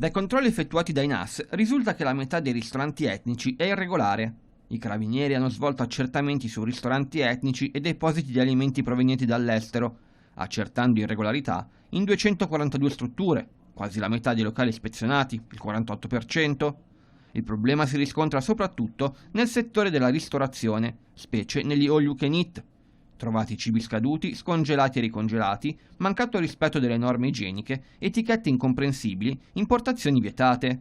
Dai controlli effettuati dai NAS risulta che la metà dei ristoranti etnici è irregolare. I carabinieri hanno svolto accertamenti su ristoranti etnici e depositi di alimenti provenienti dall'estero, accertando irregolarità in 242 strutture, quasi la metà dei locali ispezionati, il 48%. Il problema si riscontra soprattutto nel settore della ristorazione, specie negli all you can eat. Trovati cibi scaduti, scongelati e ricongelati, mancato rispetto delle norme igieniche, etichette incomprensibili, importazioni vietate.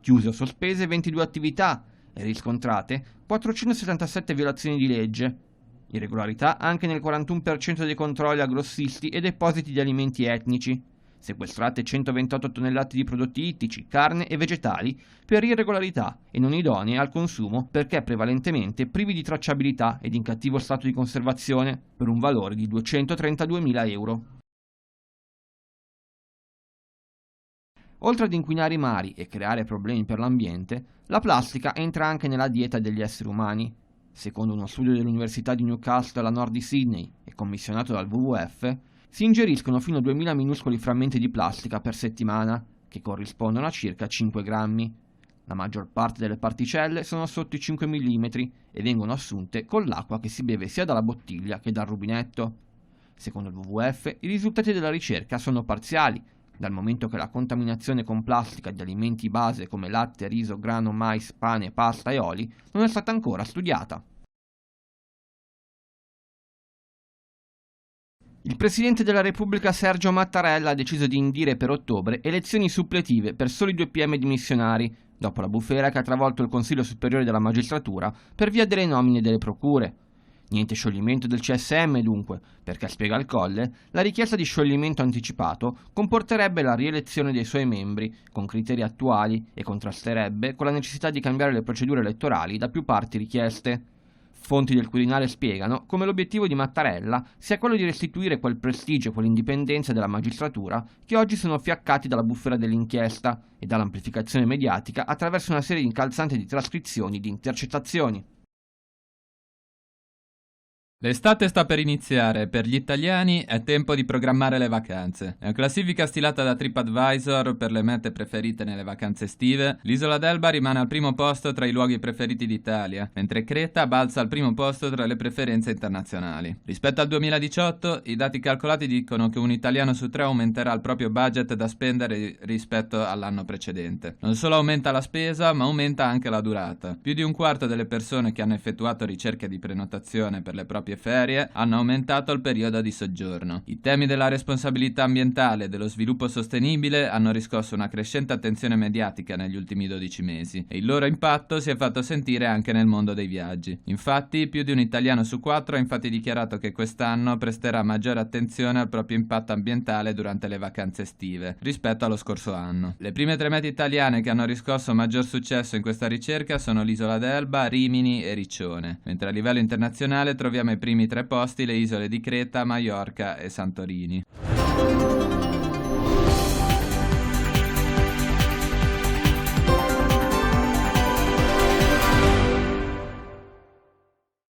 Chiuse o sospese 22 attività e riscontrate 477 violazioni di legge. Irregolarità anche nel 41% dei controlli a grossisti e depositi di alimenti etnici. Sequestrate 128 tonnellate di prodotti ittici, carne e vegetali per irregolarità e non idonee al consumo perché prevalentemente privi di tracciabilità ed in cattivo stato di conservazione, per un valore di 232.000 euro. Oltre ad inquinare i mari e creare problemi per l'ambiente, la plastica entra anche nella dieta degli esseri umani. Secondo uno studio dell'Università di Newcastle a nord di Sydney e commissionato dal WWF, si ingeriscono fino a 2000 minuscoli frammenti di plastica per settimana, che corrispondono a circa 5 grammi. La maggior parte delle particelle sono sotto i 5 mm e vengono assunte con l'acqua che si beve sia dalla bottiglia che dal rubinetto. Secondo il WWF, i risultati della ricerca sono parziali, dal momento che la contaminazione con plastica di alimenti base come latte, riso, grano, mais, pane, pasta e oli non è stata ancora studiata. Il Presidente della Repubblica Sergio Mattarella ha deciso di indire per ottobre elezioni suppletive per soli 2 PM dimissionari, dopo la bufera che ha travolto il Consiglio Superiore della Magistratura per via delle nomine delle procure. Niente scioglimento del CSM dunque, perché, spiega il Colle, la richiesta di scioglimento anticipato comporterebbe la rielezione dei suoi membri, con criteri attuali, e contrasterebbe con la necessità di cambiare le procedure elettorali da più parti richieste. Fonti del Quirinale spiegano come l'obiettivo di Mattarella sia quello di restituire quel prestigio e quell'indipendenza della magistratura che oggi sono fiaccati dalla bufera dell'inchiesta e dall'amplificazione mediatica attraverso una serie incalzante di trascrizioni e di intercettazioni. L'estate sta per iniziare e per gli italiani è tempo di programmare le vacanze. Nella classifica stilata da TripAdvisor per le mete preferite nelle vacanze estive, l'isola d'Elba rimane al primo posto tra i luoghi preferiti d'Italia, mentre Creta balza al primo posto tra le preferenze internazionali. Rispetto al 2018, i dati calcolati dicono che un italiano su 3 aumenterà il proprio budget da spendere rispetto all'anno precedente. Non solo aumenta la spesa, ma aumenta anche la durata. Più di un quarto delle persone che hanno effettuato ricerche di prenotazione per le proprie ferie hanno aumentato il periodo di soggiorno. I temi della responsabilità ambientale e dello sviluppo sostenibile hanno riscosso una crescente attenzione mediatica negli ultimi 12 mesi e il loro impatto si è fatto sentire anche nel mondo dei viaggi. Infatti, più di un italiano su 4 ha infatti dichiarato che quest'anno presterà maggiore attenzione al proprio impatto ambientale durante le vacanze estive rispetto allo scorso anno. Le prime 3 mete italiane che hanno riscosso maggior successo in questa ricerca sono l'isola d'Elba, Rimini e Riccione, mentre a livello internazionale troviamo ai primi 3 posti le isole di Creta, Maiorca e Santorini.